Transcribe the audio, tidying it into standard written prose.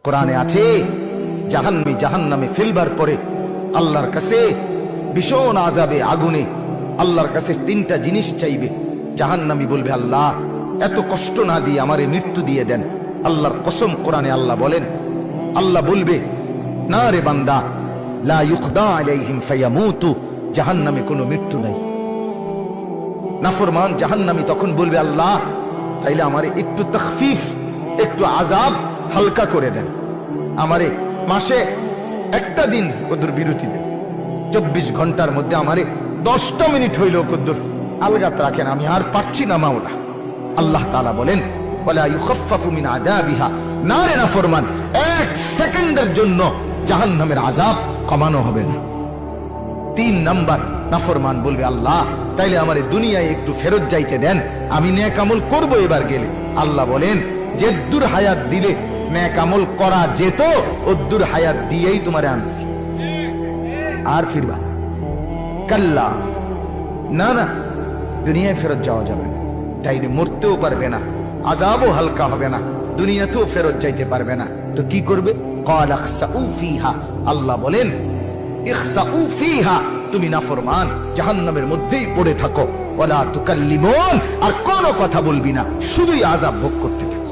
কোরআনে আছে জাহান্নামী জাহান্নামে ফেলবার পরে আল্লাহর কাছে ভীষণ আযাবে আগুনে আল্লাহর কাছে তিনটা জিনিস চাইবে। জাহান্নামী বলবে, আল্লাহ এত কষ্ট না দিয়ে আমারে মৃত্যু দিয়ে দেন। আল্লাহর কসম, কোরআনে আল্লাহ বলেন, আল্লাহ বলবে, না রে বান্দা, লা ইউকদা আলাইহিম ফায়ামুতু, জাহান্নামে কোনো মৃত্যু নাই। নাফরমান জাহান্নামী তখন বলবে, আল্লাহ তাইলে আমারে একটু তাখফিফ, একটু আযাব হালকা করে দেন, আমারে মাসে একটা দিন কদ্দুর বিরতি দেন, 24 ঘন্টার মধ্যে আমারে 10টা মিনিট হইলেও কদ্দুর আলগাত রাখেন, আমি আর পারছি না মাওলা। আল্লাহ তাআলা বলেন, ওয়ালা ইউখাফফাফু মিন আযাবিহা, না রে নাফরমান, 1 সেকেন্ডের জন্য জাহান্নামের আযাব কমানো হবে না। 3 নাম্বার, নাফরমান বলবে, আল্লাহ তাইলে আমারে দুনিয়ায় একটু ফেরত যাইতে দেন, আমি নেক আমল করব এবার গেলে। আল্লাহ বলেন, যেদ্দুর হায়াত দিলে নেক আমল করা যেত, ওদ্দুর হায়াত দিয়েই তোমারে আনছি, আর ফিরবা কাল্লা, না না, দুনিয়ায় ফেরত যাওয়া যাবে না, তাইলে মরতেও পারবে না, আযাবও হালকা হবে না, দুনিয়াতেও ফেরত যাইতে পারবে না। তো কি করবে? ক্বাল ইখসাউ ফিহা, আল্লাহ বলেন, ইখসাউ ফিহা, তুমি নাফরমান জাহান্নামের মধ্যেই পড়ে থাকো, ওয়ালা তুকাল্লিমুন, আর কোনো কথা বলবি না, শুধুই আযাব ভোগ করতে থাকো।